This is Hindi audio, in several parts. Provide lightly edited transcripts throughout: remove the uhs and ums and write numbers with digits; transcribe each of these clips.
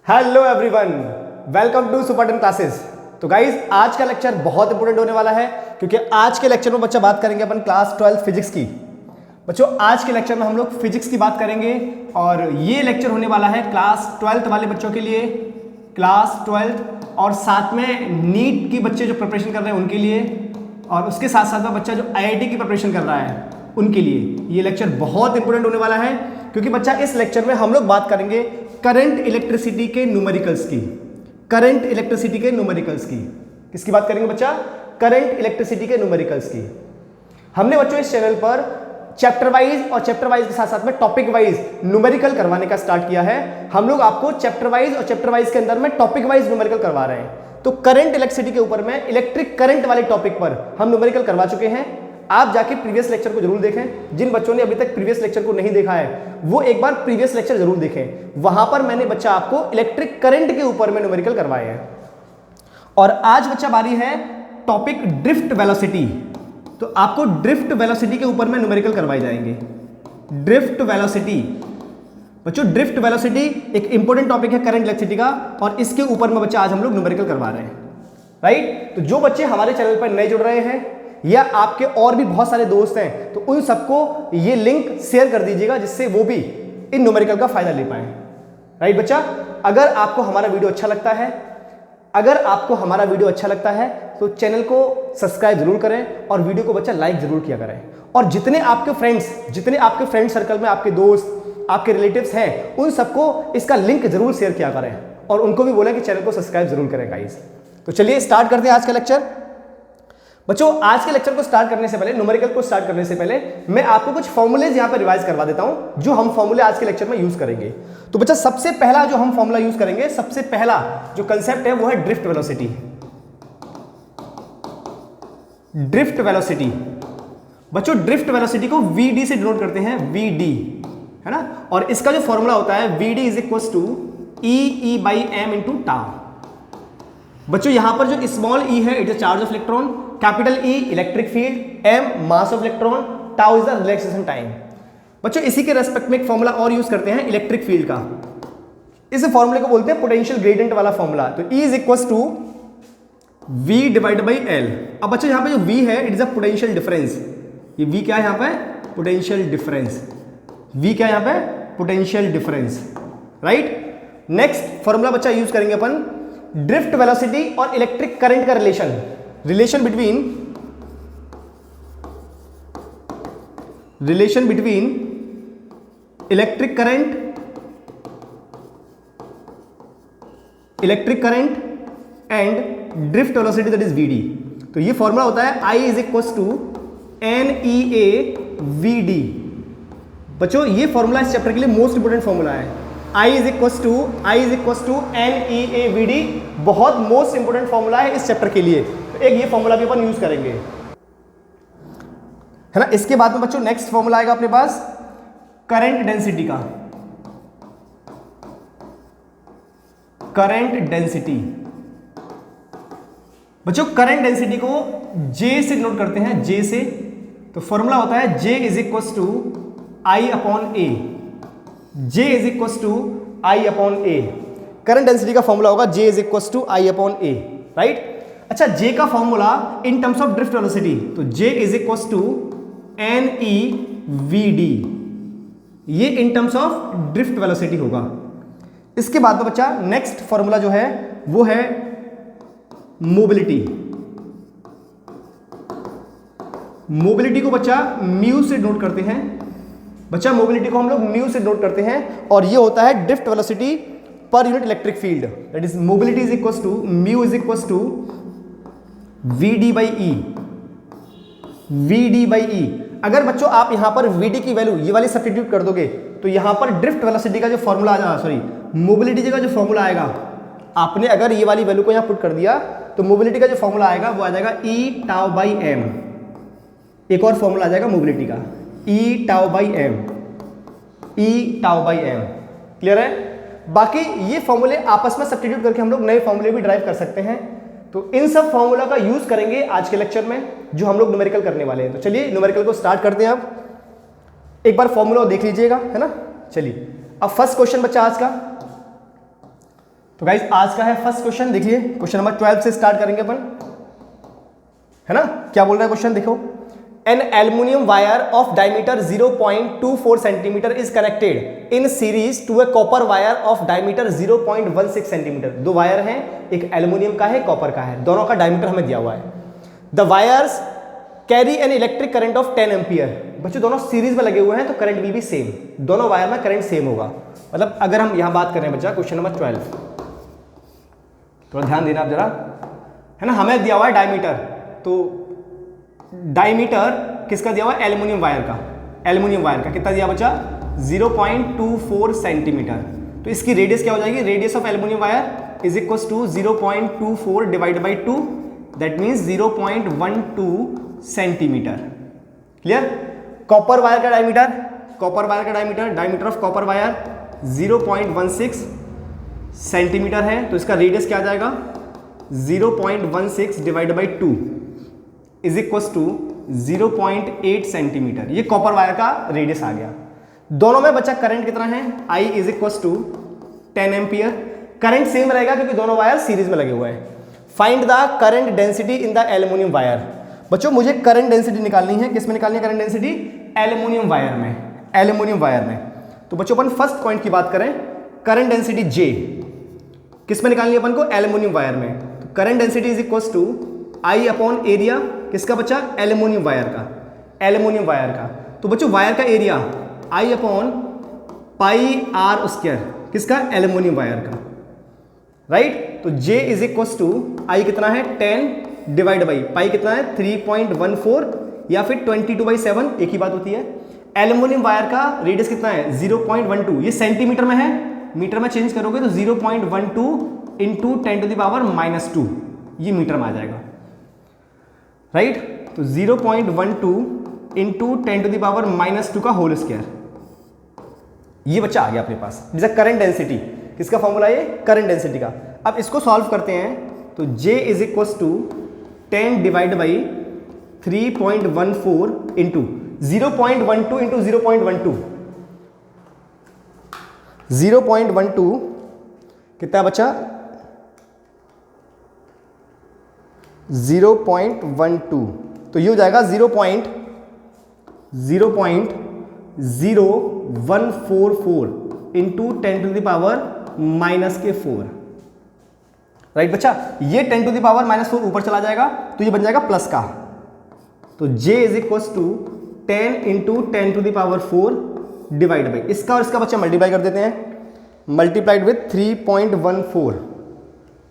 Hello everyone, welcome to super 10 classes. तो गाइज आज का लेक्चर बहुत इंपॉर्टेंट होने वाला है क्योंकि आज के लेक्चर में बच्चा बात करेंगे अपन क्लास 12 फिजिक्स की। बच्चों आज के लेक्चर में हम लोग फिजिक्स की बात करेंगे और ये लेक्चर होने वाला है क्लास 12 वाले बच्चों के लिए, क्लास 12 और साथ में नीट की बच्चे जो प्रिपरेशन कर रहे हैं उनके लिए, और उसके साथ साथ में बच्चा जो IIT की प्रिपरेशन कर रहा है उनके लिए ये लेक्चर बहुत इंपॉर्टेंट होने वाला है क्योंकि बच्चा इस लेक्चर में हम लोग बात करेंगे करंट इलेक्ट्रिसिटी के न्यूमेरिकल्स की। करंट इलेक्ट्रिसिटी के न्यूमेरिकल्स की किसकी बात करेंगे बच्चा? करंट इलेक्ट्रिसिटी के न्यूमेरिकल्स की। हमने बच्चों इस चैनल पर चैप्टर वाइज और चैप्टर वाइज के साथ साथ में टॉपिक वाइज न्यूमेरिकल करवाने का स्टार्ट किया है। हम लोग आपको चैप्टर वाइज और चैप्टर वाइज के अंदर में टॉपिक वाइज न्यूमेरिकल करवा रहे हैं। तो करंट इलेक्ट्रिसिटी के ऊपर में इलेक्ट्रिक करंट वाले टॉपिक पर हम न्यूमेरिकल करवा चुके हैं। आप जाके प्रीवियस लेक्चर को जरूर देखें। जिन बच्चों ने अभी तक प्रीवियस लेक्चर को नहीं देखा है वो एक बार प्रीवियस लेक्चर जरूर देखें। वहां पर मैंने बच्चा आपको इलेक्ट्रिक करंट के ऊपर में न्यूमेरिकल करवाए हैं। और आज बच्चा बारी है टॉपिक ड्रिफ्ट वेलोसिटी। तो आपको ड्रिफ्ट वेलोसिटी के ऊपर में न्यूमेरिकल करवाए जाएंगे। ड्रिफ्ट वेलोसिटी बच्चों, ड्रिफ्ट वेलोसिटी एक इंपॉर्टेंट टॉपिक है करंट इलेक्ट्रिसिटी का और इसके ऊपर में बच्चा आज हम लोग न्यूमेरिकल करवा रहे हैं। राइट, तो जो बच्चे हमारे चैनल पर नए जुड़ रहे हैं या आपके और भी बहुत सारे दोस्त हैं तो उन सबको ये लिंक शेयर कर दीजिएगा जिससे वो भी इन न्यूमेरिकल का फायदा ले पाए। राइट बच्चा, अगर आपको हमारा वीडियो अच्छा लगता है तो चैनल को सब्सक्राइब जरूर करें और वीडियो को बच्चा लाइक जरूर किया करें। और जितने आपके फ्रेंड सर्कल में आपके दोस्त आपके रिलेटिव्स हैं उन सबको इसका लिंक जरूर शेयर किया करें और उनको भी बोलें कि चैनल को सब्सक्राइब जरूर करें गाइस। तो चलिए स्टार्ट करते हैं आज का लेक्चर। बच्चों आज के लेक्चर को स्टार्ट करने से पहले, न्यूमेरिकल को स्टार्ट करने से पहले मैं आपको कुछ फॉर्मूलेज यहां पर रिवाइज करवा देता हूं जो हम फॉर्मूले आज के लेक्चर में यूज करेंगे। तो बच्चा सबसे पहला जो हम फॉर्मूला यूज करेंगे, सबसे पहला जो कंसेप्ट है वो है ड्रिफ्ट वेलोसिटी। ड्रिफ्ट वेलोसिटी बच्चों, ड्रिफ्ट वेलोसिटी को VD से डिनोट करते हैं, VD है ना। और इसका जो फॉर्मूला होता है VD is equal to EE/m into tau. बच्चों यहां पर जो स्मॉल e है it is charge of electron, capital E electric field, m mass of electron, tau is the relaxation time. बच्चों इसी के रेस्पेक्ट में एक फॉर्मूला और यूज करते हैं इलेक्ट्रिक फील्ड का। इस फॉर्मूले को बोलते हैं पोटेंशियल ग्रेडियंट वाला फॉर्मूला। तो E is equal to V divide by L। अब बच्चों यहां पे जो V है it is a potential difference. ये V क्या है यहां पे? Potential difference. V क्या है यहां पे? Potential difference. Right, next formula बच्चा यूज करेंगे अपन ड्रिफ्ट वेलोसिटी और इलेक्ट्रिक करंट का relation between electric current and drift velocity that is VD। तो ये फॉर्मूला होता है I is equal to NEA/VD। बच्चों ये फॉर्मूला इस चैप्टर के लिए मोस्ट इंपोर्टेंट फॉर्मूला है। I is equal to NEA/VD बहुत मोस्ट इंपोर्टेंट फॉर्मूला है इस चैप्टर के लिए। तो एक ये फॉर्मूला भी अपन यूज करेंगे, है ना। इसके बाद में बच्चों नेक्स्ट फॉर्मूला आएगा अपने पास करंट डेंसिटी का। करंट डेंसिटी बच्चों, करंट डेंसिटी को J से नोट करते हैं, J से। तो फॉर्मूला होता है J is equal to I/A। J is equal to I/A। Current density का फॉर्मूला होगा J is equal to I/A। Right, अच्छा J का formula in terms of drift velocity, तो J is equal to NEVD। ये in terms of drift velocity होगा। इसके बाद में बच्चा नेक्स्ट फॉर्मूला जो है वो है मोबिलिटी। मोबिलिटी को बच्चा म्यू से नोट करते हैं। बच्चा मोबिलिटी को हम लोग म्यू से नोट करते हैं और ये होता है drift velocity per unit electric field. That is mobility is equal to mu is equal to VD/E। VD/E। अगर बच्चों आप यहां पर VD की वैल्यू ये वाली सब्स्टिट्यूट कर दोगे तो यहां पर ड्रिफ्ट वेलोसिटी का जो फॉर्मूला मोबिलिटी का जो फॉर्मूला आएगा, आपने अगर ये वाली वैल्यू को यहां पुट कर दिया तो मोबिलिटी का जो फॉर्मूला आएगा वो आ जाएगा E/τ/m। एक और फॉर्मूला आ जाएगा मोबिलिटी का E/τ/m। क्लियर है? बाकी ये फॉर्मूले आपस में सब्स्टिट्यूट करके हम लोग नए फॉर्मूले भी ड्राइव कर सकते हैं। तो इन सब फॉर्मूला का यूज करेंगे आज के लेक्चर में जो हम लोग न्यूमेरिकल करने वाले हैं। तो चलिए न्यूमेरिकल को स्टार्ट करते हैं। अब एक बार फॉर्मूला देख लीजिएगा, है ना। चलिए अब फर्स्ट क्वेश्चन बच्चा आज का, तो गाइज आज का है फर्स्ट क्वेश्चन, देखिए क्वेश्चन नंबर 12 से स्टार्ट करेंगे अपन, है ना। क्या बोल रहा है क्वेश्चन, देखो। An aluminium wire of diameter 0.24 centimetre is connected in series to a copper wire of diameter 0.16 centimetre. दो वायर हैं, एक एल्यूमिनियम का है, कॉपर का है, दोनों का डायमीटर हमें दिया हुआ है। The wires carry an electric current of 10 ampere. बच्चों दोनों सीरीज में लगे हुए हैं तो करंट भी सेम, दोनों वायर में करंट सेम होगा। मतलब अगर हम यहां बात करें बच्चा क्वेश्चन नंबर 12, थोड़ा ध्यान देना आप जरा, है ना। हमें दिया हुआ है डायमीटर, तो डायमीटर किसका दिया हुआ है, एल्यूमिनियम वायर का। एल्यूमिनियम वायर का कितना दिया बच्चा, 0.24 सेंटीमीटर। तो इसकी रेडियस क्या हो जाएगी, radius of aluminium wire is equal to 0.24 divide by 2, that means 0.12 centimetre. Clear. Copper wire का डायमीटर, कॉपर वायर का diameter of copper wire 0.16 centimetre है, तो इसका रेडियस क्या आ जाएगा, 0.16 divide by 2 is equal to 0.8 centimetre. ये कॉपर वायर का रेडियस आ गया। दोनों में बच्चा करंट कितना है, I is equal to 10 ampere. Current same रहेगा क्योंकि दोनों वायर सीरीज में लगे हुए हैं। Find the current density in the aluminium wire. बच्चों मुझे करंट डेंसिटी निकालनी है, किस में निकालनी है करंट डेंसिटी, एल्यूमिनियम वायर में, एल्यूमिनियम वायर में। तो बच्चों अपन फर्स्ट पॉइंट की बात करें, करंट डेंसिटी J किस में निकालनी है अपन को, एल्यूमिनियम वायर में। तो current density is equal to I upon area, किसका बच्चा, एल्यूमिनियम वायर का, एल्यूमिनियम वायर का। तो बच्चों वायर का area I upon pi r square, किसका, एल्यूमिनियम वायर का, राइट। तो J is equal to I कितना है 10 डिवाइड बाई पाई कितना है 3.14 या फिर 22/7, एक ही बात होती है। एल्यूमिनियम वायर का रेडियस कितना है 0.12, ये सेंटीमीटर में है, मीटर में चेंज करोगे तो 0.12 इंटू 10⁻⁻², ये मीटर में आ जाएगा, राइट। तो 0.12 इंटू 10⁻⁻² का होल स्क्वायर, ये बच्चा आ गया अपने पास। जैसा करंट डेंसिटी, किसका फॉर्मूला है, करंट डेंसिटी का। अब इसको सॉल्व करते हैं तो J is equal to 10 divide by 3.14 into 0.12 into 0.12, 0.12 कितना बच्चा, 0.12, तो ये हो जाएगा 0.0144 इंटू 10⁻⁻⁴, राइट बच्चा। ये 10⁻⁻⁴ ऊपर चला जाएगा तो ये बन जाएगा प्लस का। तो J is equal to 10 into 10⁻⁴ divide by, इसका और इसका बच्चा मल्टीप्लाई कर देते हैं, मल्टीप्लाइड विथ 3.14,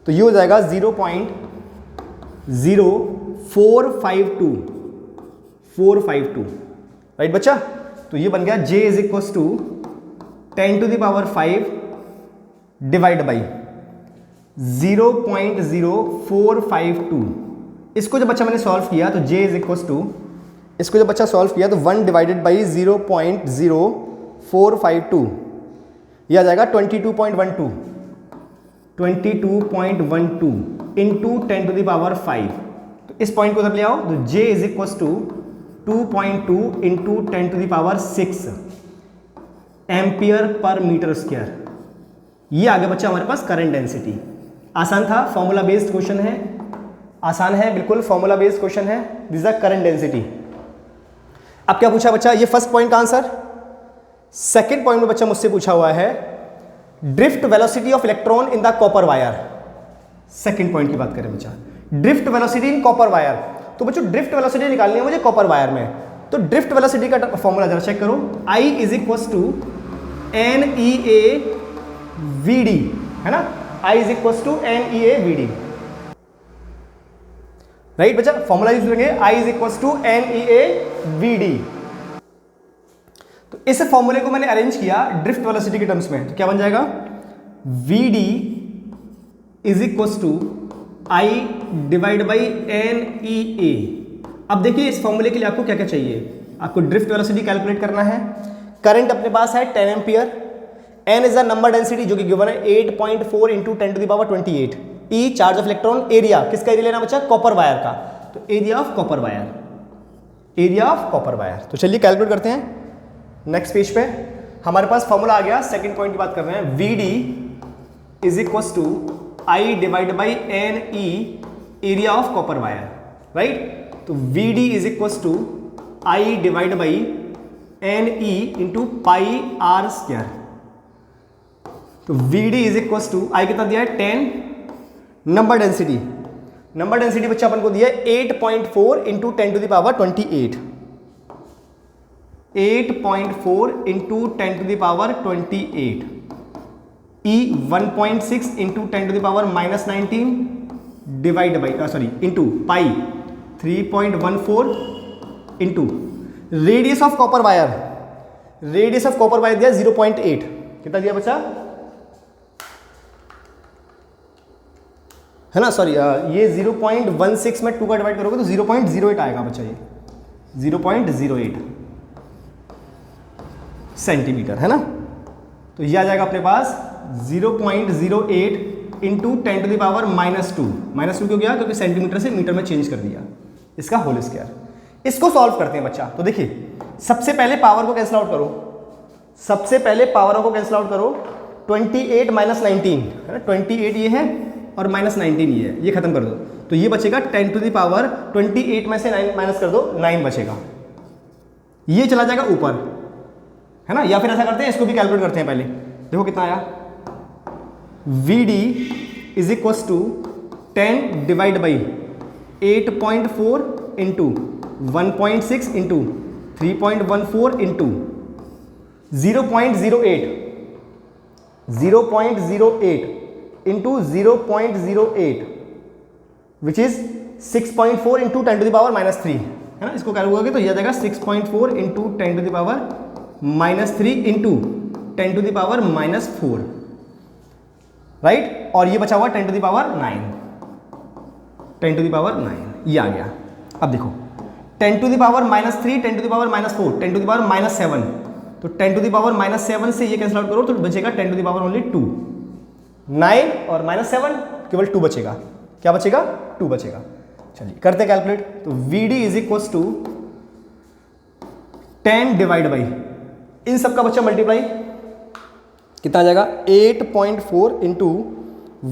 तो ये हो जाएगा 0.0452, राइट बच्चा। तो ये बन गया J is equal to 10⁵ divide by 0.0452। इसको जब बच्चा मैंने सॉल्व किया तो J इज इक्वल टू, इसको जब बच्चा सॉल्व किया तो 1 डिवाइडेड बाई 0.0452, ये आ जाएगा 22.12 इंटू 10⁵। तो इस पॉइंट को उधर ले आओ तो J is equal to 2.2 into 10⁶ ampere per metre square. ये आ गया बच्चा हमारे पास करंट डेंसिटी। आसान था, फॉर्मूला बेस्ड क्वेश्चन है, आसान है बिल्कुल, फॉर्मूला बेस्ड क्वेश्चन है। This is current density. अब क्या पूछा बच्चा, ये फर्स्ट पॉइंट का आंसर। सेकंड पॉइंट में बच्चा मुझसे पूछा हुआ है drift velocity of electron in the copper wire. Second point की बात करें बच्चा, drift velocity in copper wire. तो बच्चों ड्रिफ्ट वेलोसिटी निकालनी है मुझे कॉपर वायर में, तो ड्रिफ्ट वेलोसिटी का फॉर्मूला जरा चेक करो, I is equal to NEAVD, है ना, I is equal to NEAVD, right बच्चा। फॉर्मूला यूज करेंगे I is equal to NEAVD। तो इस फॉर्मूले को मैंने अरेंज किया ड्रिफ्ट वेलोसिटी के टर्म्स में, तो क्या बन जाएगा VD is equal to I divide by NEA। अब देखिए इस फॉर्मूले के लिए आपको क्या क्या चाहिए, आपको ड्रिफ्ट वेलोसिटी कैलकुलेट करना है, करंट अपने पास है 10 ampere, N is the number density जो कि गिवन है 8.4 into 10⁻28, E charge of electron, area किसका एरिया लेना बच्चा, कॉपर वायर का, तो area of copper wire, area of copper wire. तो चलिए कैलकुलेट करते हैं। नेक्स्ट पेज पे हमारे पास फॉर्मूला आ गया, सेकंड पॉइंट की बात कर रहे हैं, VD is equal to I divide by n e area of copper wire, right. तो V D is equal to I divide by n e into pi r square. तो V D is equal to I कितना दिया है 10, नंबर डेंसिटी बच्चा अपन को दिया है 8.4 into 10 to the power 28, 8.4 into 10 to the power 28, e 1.6 into 10 to the power minus 19 divide by into pi 3.14 into radius of copper wire दिया 0.8, कितना दिया बच्चा है ना, सॉरी ये 0.16 में 2 का डिवाइड करोगे तो 0.08 आएगा बच्चा, ये 0.08 सेंटीमीटर है ना। तो ये आ जाएगा अपने पास 0.08 इंटू 10 टू द पावर -2 क्यों गया, क्योंकि सेंटीमीटर से मीटर में चेंज कर दिया इसका होल स्क्वायर। इसको सॉल्व करते हैं बच्चा। तो देखिए सबसे पहले पावर को कैंसिल आउट करो, 28 माइनस 19 है ना, 28 ये है और माइनस 19 ये है, ये खत्म कर दो तो ये बचेगा 10 टू द पावर 28 में से 9 माइनस कर दो 9 बचेगा, ये चला जाएगा ऊपर है ना। या फिर ऐसा करते हैं इसको भी कैलकुलेट करते हैं पहले, देखो कितना आया, V D is equal to 10 divide by 8.4 into 1.6 into 3.14 into 0.08 into 0.08 which is 6.4 into 10 to the power -3 है ना। इसको कैलकुलेट करोगे तो यह आ जाएगा 6.4 into 10 to the power -3 into 10 to the power -4, right. और ये बचा हुआ 10 टू द पावर 9, ये आ गया। अब देखो 10 to the power -3, 10 to the power -4, 10 to the power -7, तो 10 टू द पावर -7 से ये कैंसिल आउट करो तो बचेगा 10 टू द पावर ओनली 2, 9 और -7 केवल 2 बचेगा, क्या बचेगा 2 बचेगा। चलिए करते हैं कैलकुलेट। तो V D is equal to 10 divide by इन सब का बच्चा मल्टीप्लाई कितना आ जाएगा 8.4 इंटू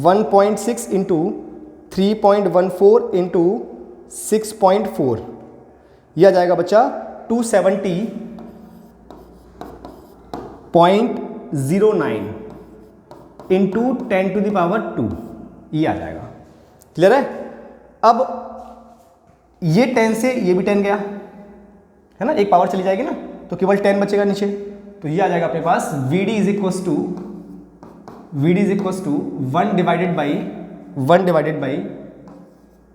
1.6 इंटू 3.14 इंटू 6.4, यह आ जाएगा बच्चा 270.09 इंटू 10 टू द पावर 2, ये आ जाएगा। क्लियर है। अब ये 10 से ये भी 10 गया है ना, एक पावर चली जाएगी ना तो केवल 10 बचेगा नीचे, तो ये आ जाएगा अपने पास V D is equal to 1 divided by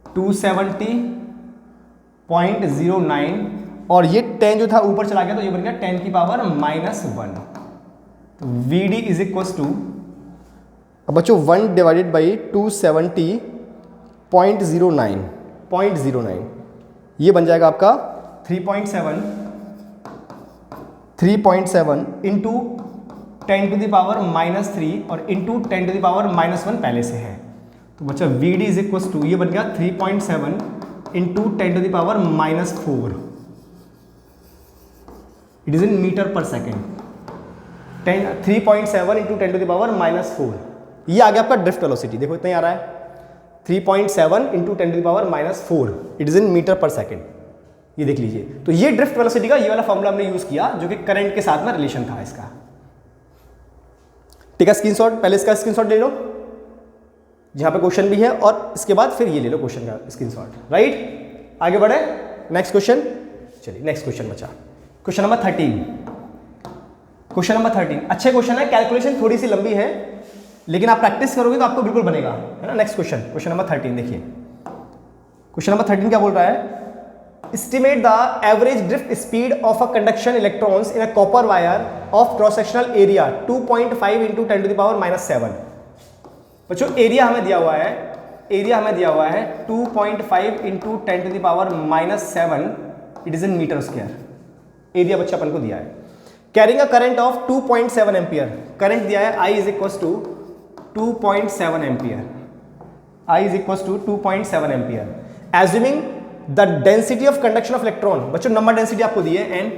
270.09 और ये 10 जो था ऊपर चला गया तो ये बन गया 10 की पावर -1। तो V D is equal to, अब बच्चों 1 डिवाइडेड बाई 270.09 ये बन जाएगा आपका 3.7 इंटू 10 टू द पावर -3 और इंटू 10 टू द पावर -1 पहले से है। तो बच्चा V D is equal to ये बन गया 3.7 into 10 to the power -4, it is in metre पर second. 3.7 into 10 to the power -4, ये आ गया आपका ड्रिफ्ट वेलोसिटी। देखो इतना ही आ रहा है 3.7 into 10 to the power -4, it is in metre पर सेकेंड, ये देख लीजिए। तो ये ड्रिफ्ट वेलोसिटी का ये वाला फॉर्मूला हमने यूज किया जो कि करंट के साथ में रिलेशन था इसका। ठीक है, स्क्रीनशॉट, पहले इसका स्क्रीनशॉट ले लो जहां पे क्वेश्चन भी है और इसके बाद फिर ये ले लो क्वेश्चन का स्क्रीनशॉट, राइट। आगे बढ़े नेक्स्ट क्वेश्चन। चलिए नेक्स्ट क्वेश्चन बचा क्वेश्चन नंबर 13। अच्छे क्वेश्चन है, कैलकुलेशन थोड़ी सी लंबी है लेकिन आप प्रैक्टिस करोगे तो आपको बिल्कुल बनेगा, है ना। नेक्स्ट क्वेश्चन नंबर 13 देखिए। क्वेश्चन नंबर 13 क्या बोल रहा है, estimate the average drift speed of a conduction electrons in a copper wire of cross sectional area 2.5 into 10 to the power -7। बच्चों एरिया हमें दिया हुआ है 2.5 into 10 to the power -7, it is in metre square. Area बच्चा अपन को दिया है। Carrying a current of 2.7 ampere, current दिया है I is equal to 2.7 ampere. Assuming the density of conduction of electron, बच्चों नंबर डेंसिटी आपको दी है n,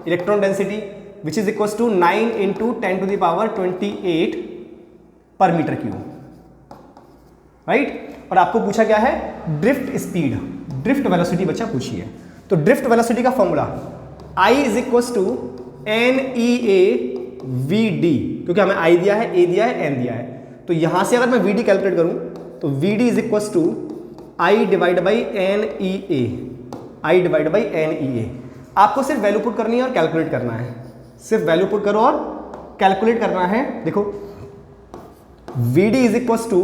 electron density which is equal to 9 into 10 to the power 28 per metre cube, right. और आपको पूछा क्या है, ड्रिफ्ट स्पीड, ड्रिफ्ट वेलोसिटी बच्चा पूछी है। तो ड्रिफ्ट वेलोसिटी का formula I is equal to NEAVD, क्योंकि हमें I दिया है, A दिया है, N दिया है। तो यहां से अगर मैं VD कैलकुलेट करूं तो VD is equal to I divide by NEA, I divide by NEA। आपको सिर्फ वैल्यू पुट करनी है और कैलकुलेट करना है, सिर्फ वैल्यू पुट करो और कैलकुलेट करना है। देखो VD is equal to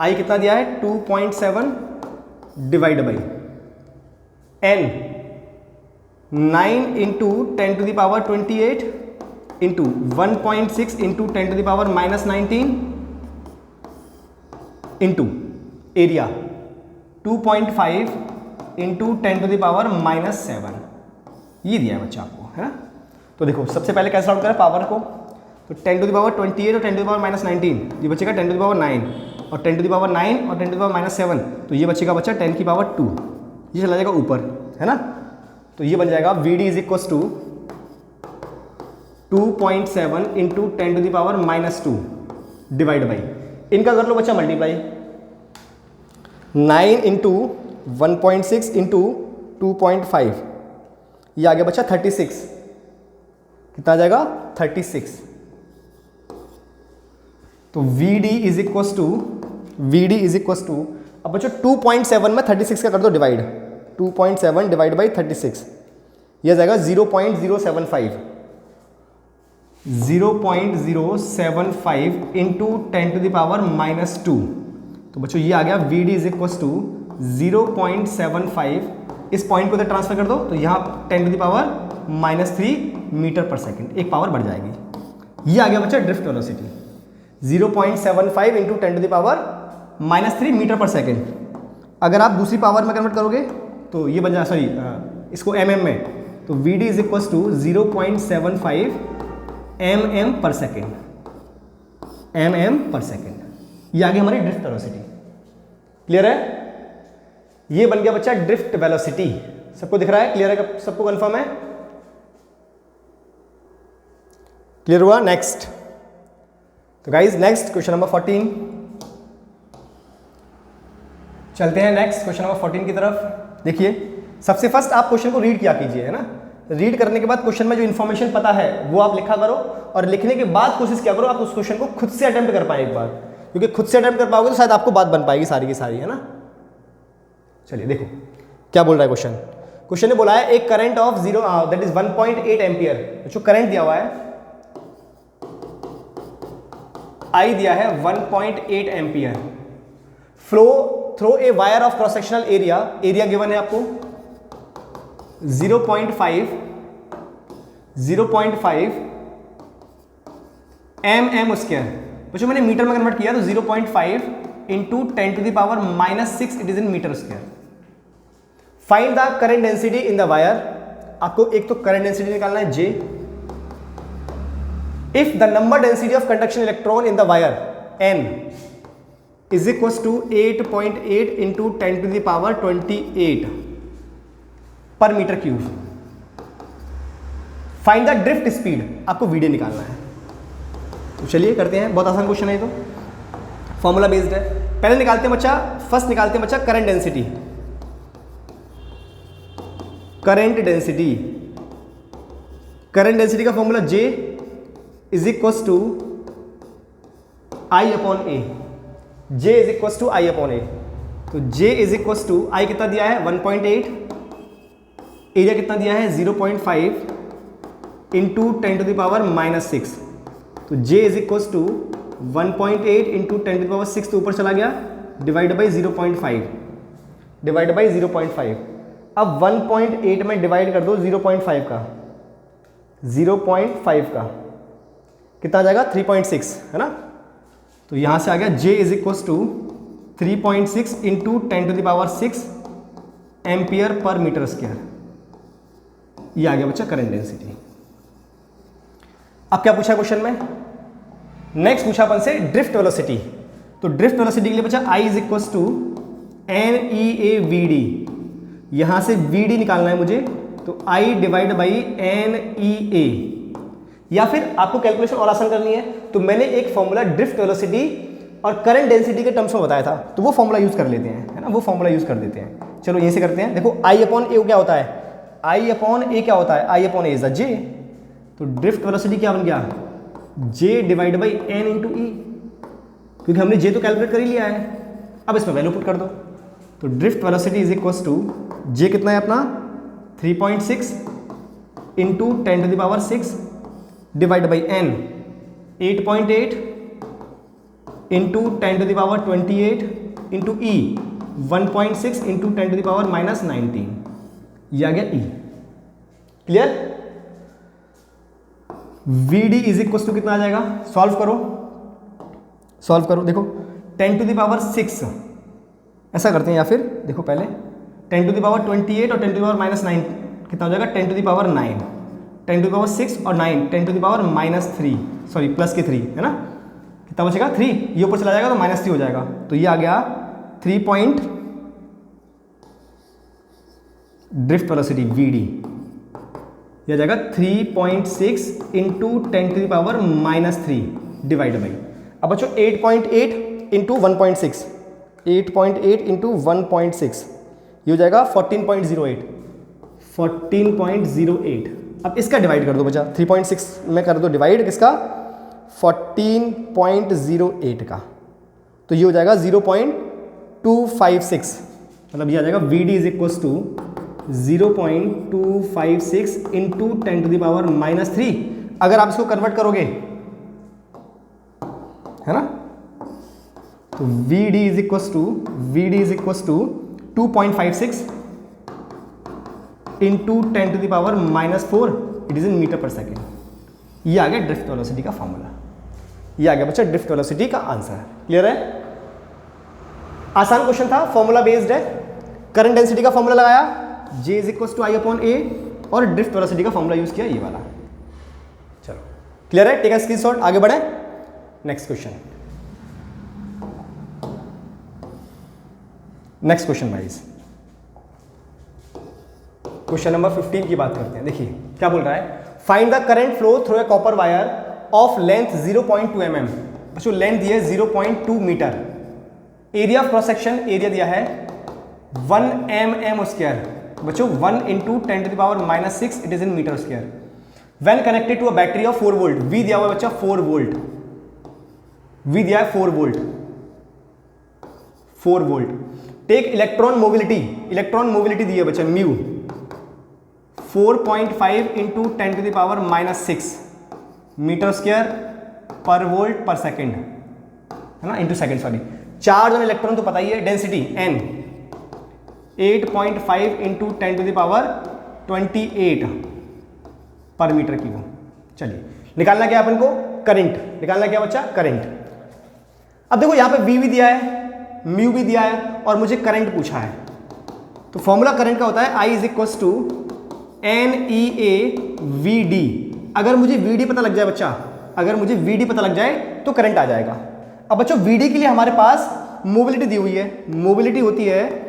I कितना दिया है 2.7 divide by N 9 into 10 to the power 28 into 1.6 into 10 to the power -19 into area 2.5 into 10 to the power -7, ये दिया है बच्चा आपको, है ना। तो देखो सबसे पहले कैसे आउट करें पावर को, तो 10 टू द पावर 28 और 10 टू द पावर -19, ये बचेगा 10 टू द पावर 9 और 10 टू द पावर 9 और 10 टू द पावर -7, तो ये बचेगा बच्चा 10 की पावर 2, ये चला जाएगा ऊपर, है ना। तो ये बन जाएगा VD is equal to 2.7 into 10 to the power -2 divide by, इनका कर लो बच्चा मल्टीप्लाई, 9 इंटू 1.6 इंटू 2.5, ये आ गया बच्चा 36, कितना आ जाएगा 36। तो VD इज इक्वल टू अब बच्चों 2.7 में 36 का कर दो डिवाइड, 2.7 डिवाइड बाई 36, यह जाएगा 0.075 इंटू 10 टू द पावर -2। तो बच्चों ये आ गया VD इज इक्वल टू 0.75, इस पॉइंट को उधर ट्रांसफर कर दो तो यहाँ 10 टू द पावर -3 मीटर पर सेकेंड, एक पावर बढ़ जाएगी। ये आ गया बच्चा drift velocity 0.75 into 10 to the power -3 metre पर सेकेंड। अगर आप दूसरी पावर में कन्वर्ट करोगे तो ये बन जाए, सॉरी इसको mm में, तो VD is equal to 0.75 mm per second, ये आ गई हमारी ड्रिफ्ट वेलोसिटी। क्लियर है, ये बन गया बच्चा ड्रिफ्ट वेलोसिटी। सबको दिख रहा है, क्लियर है, सबको कंफर्म है, क्लियर हुआ। नेक्स्ट, तो गाइज नेक्स्ट क्वेश्चन नंबर 14, चलते हैं नेक्स्ट क्वेश्चन नंबर 14 की तरफ। देखिए सबसे फर्स्ट आप क्वेश्चन को रीड किया कीजिए, है ना। रीड करने के बाद क्वेश्चन में जो इन्फॉर्मेशन पता है वो आप लिखा करो, और लिखने के बाद कोशिश किया करो आप उस क्वेश्चन को खुद से अटेम्प्ट कर पाए एक बार, क्योंकि खुद से अटेम्प्ट कर पाओगे तो शायद आपको बात बन पाएगी सारी की सारी, है ना। चलिए देखो क्या बोल रहा है क्वेश्चन। क्वेश्चन ने बोला है एक करंट ऑफ 1.8 एम्पियर, जो करंट दिया हुआ है I दिया है 1.8 ampere, flow through a wire of cross sectional area, area given है आपको 0.5 mm स्क्वायर, बच्चों मैंने मीटर में कन्वर्ट किया तो 0.5 into 10 to the power -6 it is in metre square. Find the current density in the wire, आपको एक तो करंट डेंसिटी निकालना है J, if the number density of conduction electron in the wire N is equal to 8.8 into 10 to the power 28 per metre cube. Find the drift speed, आपको VD निकालना है। तो चलिए करते हैं, बहुत आसान क्वेश्चन है, तो फॉर्मूला बेस्ड है। पहले निकालते हैं बच्चा, फर्स्ट निकालते हैं बच्चा करंट डेंसिटी, करंट डेंसिटी का formula J is equal to I upon A, J is equal to I upon A। तो J is equal to I कितना दिया है 1.8, एरिया कितना दिया है 0.5 इंटू 10 टू द पावर -6, तो J is equal to 1.8 into 10 to the power 6 तो ऊपर चला गया, डिवाइड बाई 0.5, अब 1.8 में डिवाइड कर दो 0.5 का कितना आ जाएगा 3.6, है ना। तो यहां से आ गया J is equal to 3.6 into 10 to the power 6 ampere per metre square, ये आ गया बच्चा करंट डेंसिटी। अब क्या पूछा क्वेश्चन में, नेक्स्ट पूछा अपन से ड्रिफ्ट वेलोसिटी। तो ड्रिफ्ट वेलोसिटी के लिए बच्चा I is equal to NEAVD, यहां से VD निकालना है मुझे, तो I डिवाइड बाई NEA, या फिर आपको कैलकुलेशन और आसान करनी है तो मैंने एक फॉर्मूला ड्रिफ्ट वेलोसिटी और करंट डेंसिटी के टर्म्स में बताया था, तो वो फॉर्मूला यूज कर लेते हैं, है ना, वो फॉर्मूला यूज कर देते हैं। चलो यहीं से करते हैं। देखो आई अपॉन ए क्या होता है, आई अपॉन ए क्या होता है, आई अपॉन ए इज जे। तो ड्रिफ्ट वेलोसिटी क्या बन गया, जे डिवाइड बाई एन इंटू ई, क्योंकि हमने जे तो कैलकुलेट कर ही लिया है। अब इसमें वैल्यू पुट कर दो, तो drift velocity is equal to J कितना है अपना 3.6 into 10⁻6 divide by N 8.8 into 10⁻28 into e 1.6 into 10⁻−19, ये आ गया e. Clear. V D is equal to कितना आ जाएगा, सॉल्व करो, सॉल्व करो। देखो 10⁻6 ऐसा करते हैं, या फिर देखो पहले 10⁻28 और 10⁻−9 कितना हो जाएगा 10⁻9, 10⁻6 और 9 10⁻−3, सॉरी प्लस के 3 है ना, कितना बचेगा 3, ये ऊपर चला जाएगा तो -3 हो जाएगा, तो ये आ गया 3 ड्रिफ्ट वेलोसिटी वी डी, ये आ जाएगा 3.6 इंटू 10⁻³ डिवाइड बाई, अब बच्चों 8.8 इंटू 1.6, 8.8 इंटू 1.6 ये हो जाएगा 14.08, 14.08। अब इसका डिवाइड कर दो बच्चा, 3.6 में कर दो डिवाइड किसका 14.08 का, तो ये हो जाएगा 0.256, मतलब ये आ जाएगा V D is equal to 0.256 into 10⁻³ अगर आप इसको कन्वर्ट करोगे, है ना, तो V D is equal to 2.56 into 10⁻⁻4, it is in metre पर सेकेंड। ये आ गया ड्रिफ्ट वेलोसिटी का फॉर्मूला, ये आ गया बच्चा ड्रिफ्ट वेलोसिटी का आंसर। क्लियर है, आसान क्वेश्चन था, फॉर्मूला बेस्ड है। करंट डेंसिटी का फॉर्मूला लगाया J is equal to I upon A, और ड्रिफ्ट वेलोसिटी का फॉर्मूला यूज किया ये वाला। चलो क्लियर है, टेक अ स्क्रीनशॉट, आगे बढ़े next question. Next question wise question number 15 की बात करते हैं। देखिए क्या बोल रहा है, find the current flow through a copper wire of length 0.2 mm। बच्चों लेंथ दिया है 0.2 metre, area of cross section area दिया है 1 mm स्क्वायर, बच्चों 1 into 10⁻⁻6 it is in metre square. When connected to a battery of 4 volt, V दिया हुआ है बच्चा 4 वोल्ट, वी दिया है 4 volt, 4 volt. Take electron mobility दी है बच्चा mu 4.5 into 10⁻⁻6 metre square per volt per second, है ना, into second sorry. Charge on electron तो पता ही है, डेंसिटी n 8.5 इंटू 10⁻28 पर मीटर क्यूब। चलिए निकालना क्या अपन को, करंट निकालना क्या बच्चा, करंट। अब देखो यहां पे v भी दिया है, म्यू भी दिया है, और मुझे करंट पूछा है, तो फॉर्मूला करंट का होता है I is equal to NEA/VD। अगर मुझे VD पता लग जाए बच्चा, अगर मुझे VD पता लग जाए तो करंट आ जाएगा। अब बच्चों VD के लिए हमारे पास मोबिलिटी दी हुई है, मोबिलिटी होती है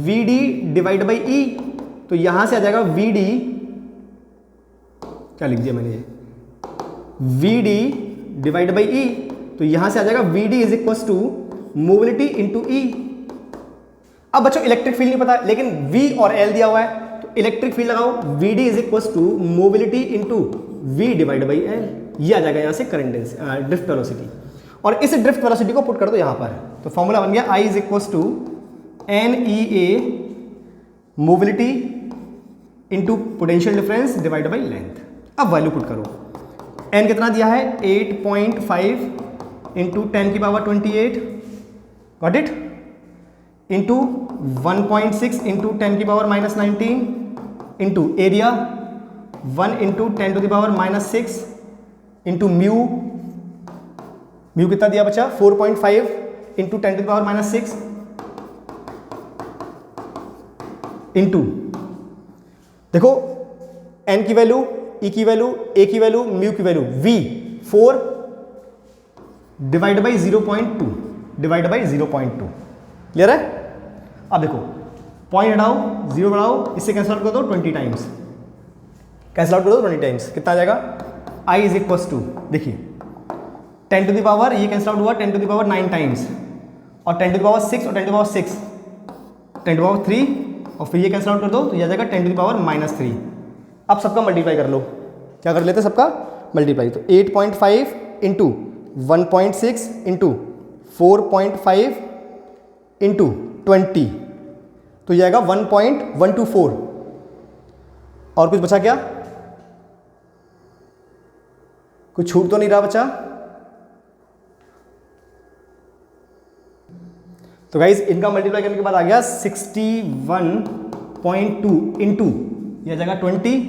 VD डिवाइड बाई E, तो यहां से आ जाएगा VD, क्या लिख दिया मैंने, VD डिवाइड बाई E, तो यहां से आ जाएगा VD is equal to mobility into E। अब बच्चों इलेक्ट्रिक फील्ड नहीं पता, लेकिन V और L दिया हुआ है, तो इलेक्ट्रिक फील्ड लगाओ, VD is equal to mobility into V divide by L, ये आ जाएगा यहां से करंट ड्रिफ्ट वेलोसिटी। और इस ड्रिफ्ट वेलोसिटी को पुट कर दो यहां पर, तो फॉर्मूला बन गया I is equal to NEA mobility into potential difference divide by length. अब वैल्यू पुट करो, n कितना दिया है 8.5 into 10⁻28, got it, into 1.6 into 10⁻⁻19 into area 1 into 10⁻⁻6 into mu, mu कितना दिया बच्चा 4.5 इंटू 10⁻⁻6 इंटू, देखो n की वैल्यू, e की वैल्यू, a की वैल्यू, म्यू की value, v 4 divide by 0.2 divide by 0.2। Clear है। अब देखो पॉइंट हटाओ, 0 बढ़ाओ, इससे कैंसिल आउट कर दो 20 टाइम्स, कैंसिल आउट कर दो 20 टाइम्स, कितना आ जाएगा I इज इक्वल टू, देखिए 10 टू द पावर, ये कैंसिल आउट हुआ 10 टू द पावर 9 टाइम्स, और 10 टू द पावर 6 और 10 to the power 6, 10 to the power 3, और फिर ये कैंसिल आउट कर दो तो ये आ जाएगा 10 टू द पावर -3। अब सबका मल्टीप्लाई कर लो, क्या कर लेते हैं सबका मल्टीप्लाई, तो 8.5 इंटू 1.6 इंटू 4.5 इंटू 20, तो ये आएगा 1.124। और कुछ बचा क्या, कुछ छूट तो नहीं रहा बचा। तो गाइज इनका मल्टीप्लाई करने के बाद आ गया 61.2 इंटू यह जाएगा 20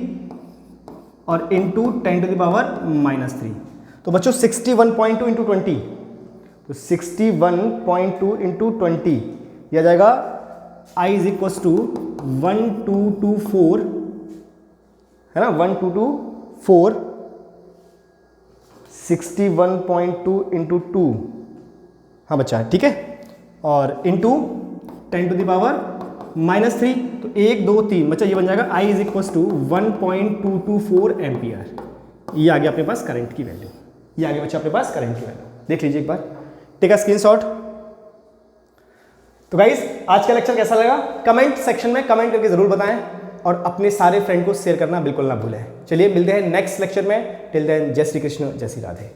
और इंटू 10 टू द पावर -3। तो बच्चों 61.2 इंटू 20, तो 61.2 इंटू 20 यह जाएगा I इज इक्वल्स टू 1224, है ना, 1224, 61.2 इंटू 2, हाँ बच्चा है, ठीक है, और इंटू 10 टू द पावर -3, तो 1 2 3 बच्चा ये बन जाएगा I is equals to 1.224 ampere. ये आ गया अपने पास करंट की वैल्यू, ये आ गया बच्चा अपने पास करंट की वैल्यू, देख लीजिए एक बार, टेक अ स्क्रीनशॉट। तो गाइस आज का लेक्चर कैसा लगा कमेंट सेक्शन में कमेंट करके जरूर बताएं, और अपने सारे फ्रेंड को शेयर करना बिल्कुल ना भूलें। चलिए मिलते हैं नेक्स्ट लेक्चर में, टिल देन जय श्री कृष्ण, जय श्री राधे।